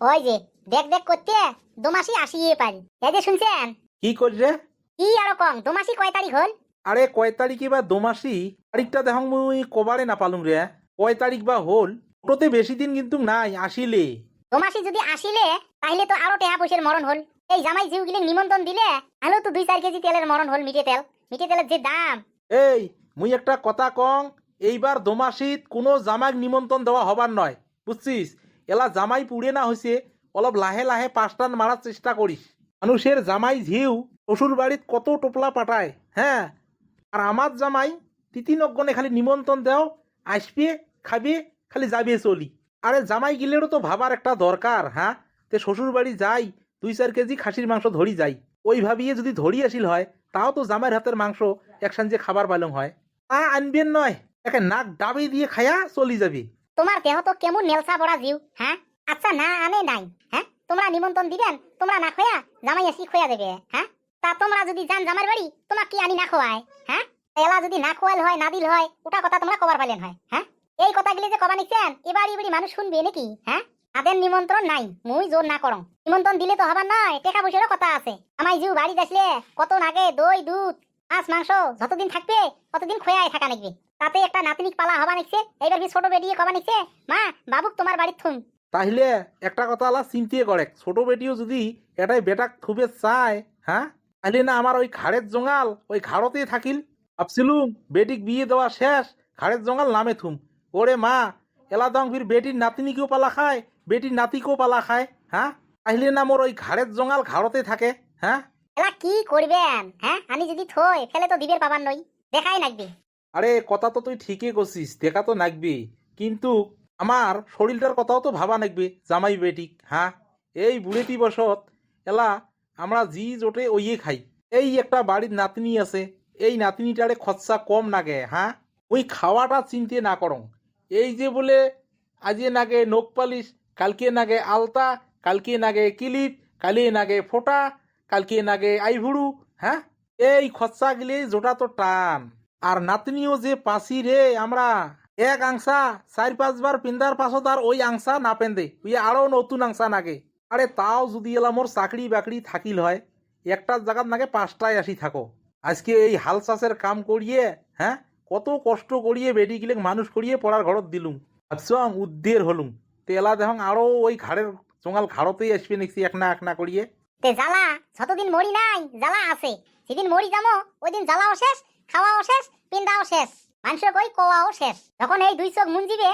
ওই যে দেখ দেখ করতে দোমাসি আসিয়ে পারি। এই যে শুনছেন? কি করছে? কি আরো কম, দোমাসি কয় তারিখ হল? আরে কয় তারিখ বা দোমাসি তারিখটা দেখ মুই কবারে না পালুম রে। কয় তারিখ বা হল ওটাতে বেশি দিন কিন্তু নাই আসিলে। দোমাসি যদি আসিলে তাহলে তো আরো টেহা পয়সার মরণ হল। এই জামাই জিউগুলি নিমন্ত্রণ দিলে আলো তো 2-4 কেজি তেলের মরণ হল। মিঠে তেলের যে দাম। এই মুই একটা কথা কং, এইবার দোমাসিত কোনো জামাইক নিমন্ত্রণ দেওয়া হবার নয়, বুঝছিস? এলা জামাই পুড়ে না হয়েছে, অলপ লাহে লাহে পাঁচটান মারার চেষ্টা করিস। মানুষের জামাই ঝিউ শ্বশুর বাড়িত কত টোপলা পাঠায়, হ্যাঁ? আর আমার জামাই তিতিনজ্ঞনে খালি নিমন্ত্রণ দেও, আসবে খাবে, খালি যাবে চলি। আরে জামাই গিলেরও তো ভাবার একটা দরকার, হ্যাঁ? তে শ্বশুর বাড়ি যাই 2-4 কেজি খাসির মাংস ধরি যাই, ওই ভাবিয়ে যদি ধরি আসিল হয় তাও তো জামাইয়ের হাতের মাংস একসাঞ্জে খাবার পাইলং হয়। তা আনবেন নয়, একে নাক ডাবে দিয়ে খায়া চলি যাবি। তোমার দেহ তো কেমন নেলসা বড়া জিউ, হ্যাঁ? আচ্ছা না আনে নাই, হ্যাঁ? তোমরা নিমন্ত্রণ দিবেন, তোমরা না খোয়া জামাই আসি খোয়া দেবে, হ্যাঁ? তা তোমরা যদি যান জামার বাড়ি, তোমার কি আনি না খোয়ায়, হ্যাঁ? এলা যদি না খোয়াল হয়, না দিল হয়, ওটা কথা তোমরা কবার পাইলেন হয়, হ্যাঁ? এই কথাগুলি যে কবা নিচ্ছেন এবাড়ি বাড়ি মানুষ শুনবে নাকি, হ্যাঁ? তাদের নিমন্ত্রণ নাই, মুই জোর না করং। নিমন্ত্রণ দিলে তো হবার নয়, টাকা পয়সারও কথা আছে। আমাই জিউ বাড়ি আসলে কত নাগে দই দুধ মাছ মাংস যতদিন থাকবে ততদিন খোয়াই থাকা নাকবে। তাতে একটা নাতনিক পালা হবা নিচ্ছে, এইবার ছোট বেরিয়ে কবা নিচ্ছে মা বাবুক তোমার বাড়ির থুম। তাহলে একটা কথা আলা চিন্তিয়ে করে, ছোট বেটিও যদি এটাই বেটাক থুবে চায়, হ্যাঁ, তাহলে না আমার ওই ঘাড়ের জঙ্গাল ওই ঘাড়তেই থাকিল। ভাবছিলুম বেটিক বিয়ে দেওয়া শেষ, ঘাড়ের জঙ্গাল নামে থুম। ওরে মা, এলা দং ফির বেটির নাতিনিকেও পালা খায়, বেটির নাতিকেও পালা খায়, হ্যাঁ? তাহলে না মোর ওই ঘাড়ের জঙ্গাল ঘাড়তে থাকে, হ্যাঁ? এলা কি করবেন, হ্যাঁ? আমি যদি থই ফেলে তো দিবের পাবার নই, দেখাই নাকবে। আরে কথা তো তুই ঠিকই করছিস, দেখা তো নাকবি, কিন্তু আমার শরীরটার কথাও তো ভাবা নাকবে জামাই বেটিক, হ্যাঁ? এই বুড়েতি বসত এলা আমরা জি জোটে ওইয়ে খাই। এই একটা বাড়ির নাতনি আছে, এই নাতনিটারে খরচা কম নাগে, হ্যাঁ? ওই খাওয়াটা চিনতে না করং। এই যে বলে আজকে নাগে নখ পালিশ, কালকে নাগে আলতা, কালকে নাগে কিলিপ, কালি নাগে ফোটা, কালকে নাগে আইভুড়ু, হ্যাঁ? এই খরচা গিলে জোটা তো টান। আর নাতনিও যে পাসি রে আমরা, এক আংসা 4-5 বার পিন্দার পাছত আর ওই আংসা না পেন্দে, ওই আরো নতুন আংসা নাগে। আরে তাও যদি এলা মোর চাকরি বাকরি থাকিল হয়, একটা জায়গাত নাগে 5টায় আসি থাকো। আজকে এই হাল চাষের কাম করিয়ে, হ্যাঁ, কত কষ্ট করিয়ে বেটি গিলেক মানুষ করিয়ে পড়ার ঘরত দিলুম, ভাবছং উদ্দের হলুম। তেলা দেখ আরো ওই ঘাড়ের জঙ্গাল ঘাড়তেই আসবে দেখছি এক না করিয়ে। তে জ্বালা যতদিন মরি নাই জ্বালা আছে, যেদিন মরি যাবো ওই দিন জ্বালাও শেষ, খাওয়াও শেষ, পিন্দাও শেষ, মানুষের কই কোয়াও শেষ। যখন এই 2 চোখ মুঞ্জিবে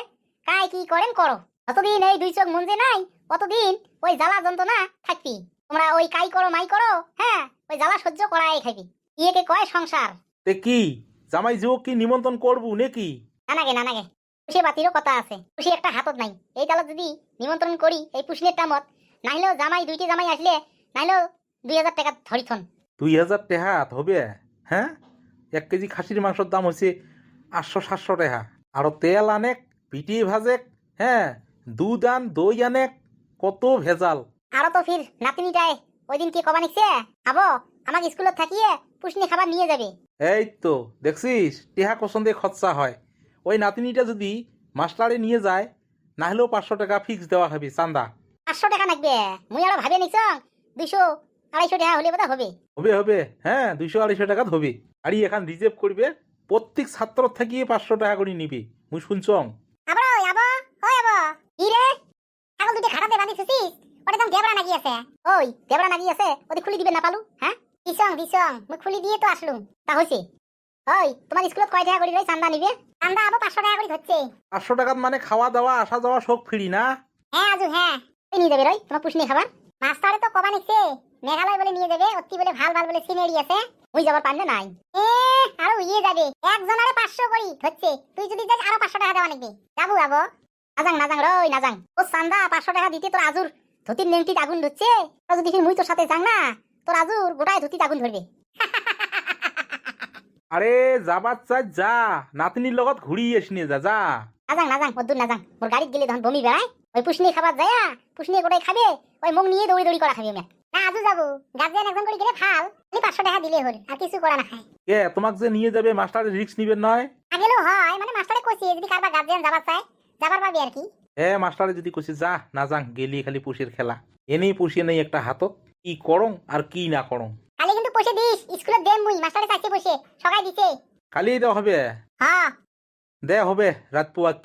কাই কি করেন করো, যতদিন এই 2 চোখ মুঞ্জে নাই ততদিন ওই জ্বালা যন্ত্রণা থাকবি। তোমরা ওই কাই করো মাই করো, হ্যাঁ, ওই জ্বালা সহ্য করাই খাবি। ইয়েকে কয় সংসার। তে কি জামাই যুবক কি নিমন্ত্রণ করবো নাকি? না নাগে খুশি বাতিরও কথা আছে, খুশি একটা হাতত নাই। এই তালত যদি নিমন্ত্রণ করি এই পুষ্ণের টামত, নাইলেও জামাই 2টি জামাই আসলে নাইলেও 2000 টাকা ধরিথন। 2000 টাকা হবে, হ্যাঁ? 1 কেজি খাসির মাংসের দাম হচ্ছে 800-700 টাকা। আরো তেল আনেক, পিটি ভাজেক, হ্যাঁ, দুধ আন দই আনেক, কত ভেজাল। আরো তো ফির নাতিনিটায় ওই দিন কি কবা নিচ্ছে আবো আমাকে স্কুলত থাকিয়ে পুষ্নি খাবার নিয়ে যাবে। এই তো দেখছিস টেহা পছন্দে খরচা হয়। ওই নাতিনিটা যদি মাস্টারে নিয়ে যায়, না হলেও 500 টাকা ফিক্স দেওয়া হবে চান্দা। 500 টাকা লাগবে, মুই আরো ভাবে নিছ 200-250 টাকা হলে বোধ হবে। হবে, হ্যাঁ, 200-250 টাকা হবে। গাড়ি এখান রিজার্ভ করবে, প্রত্যেক ছাত্র থাকিয়ে 500 টাকা করে নিবে, মুই শুনছং। আবো আবো ওই আবো কি রে, ছাগল দুটো খাটাতে বাঁধিছিস, ওটা তো দেবড়া নাকি আছে। ওই দেবড়া নাকি আছে, ওদি খুলি দিবে না পালু, হ্যাঁ? দিছং মুই খুলি দিয়ে তো আসলুম। তা হইছে ওই তোমার স্কুলত কয় টাকা করে রই চান্দা নিবে? চান্দা আবো 500 টাকা করে হচ্ছে। 500 টাকাত মানে খাওয়া দাওয়া আসা যাওয়া সব ফ্রি না? হ্যাঁ আজু হ্যাঁ, তুই নিয়ে যাবে রই তোমার পুষ্নি খাবার। মাস্টারে তো কবা নিচ্ছে মেঘালয় বলে নিয়ে যাবে, অতি বলে ভাল বলে সিনারি আছে, ওই যাবার পারলে নাই। আরো ইয়ে যাবে একজনারে 500 করি হচ্ছে, তুই যদি যাস আরো 500 টাকা দেওয়া নাকি। যাবো নাজাং রই নাজাং, ও চান্দা 500 টাকা দিতে তোর আজুর ধুতির নেংটিতে আগুন ধরছে। তোর যদি মুই তোর সাথে যাং না, তোর আজুর গোটায় ধুতিতে আগুন ধরবে। আরে যাবার চাই যা, নাতনির লগত ঘুরি এসনি যা। নাজাং মদ্দুর নাজাং, মোর গাড়িত গেলে তখন বমি বেড়ায়, ওই পুষ্নি খাবার যায়, পুষ্নি গোটাই খাবে, ওই মুখ নিয়ে দৌড়ি করা খাবে। না আজু যাবো, গার্জিয়ান একজন করে গেলে ভাল, 500 টাকা দিলে হল, আর কিছু করা না খায়। কে তোমাক যে নিয়ে যাবে মাস্টারের রিস্ক নিবেন নয়? আগেও হয় মানে মাস্টারে কইছে যদি কারবা গার্জিয়ান যাবার চায় যাবার পাবে আর কি। মাস্টারে যদি কইছে যা না যাং গেলি খালি পুষের খেলা এনেই পুষিয়ে নেই একটা হাতত কি করং আর কি না করং কালি কিন্তু পয়সা দিস স্কুলে দেম মুই মাস্টারে চাইছে পয়সা সগাই দিছে কালি দেওয়া হবে হ্যাঁ দে হবে রাত পুয়াক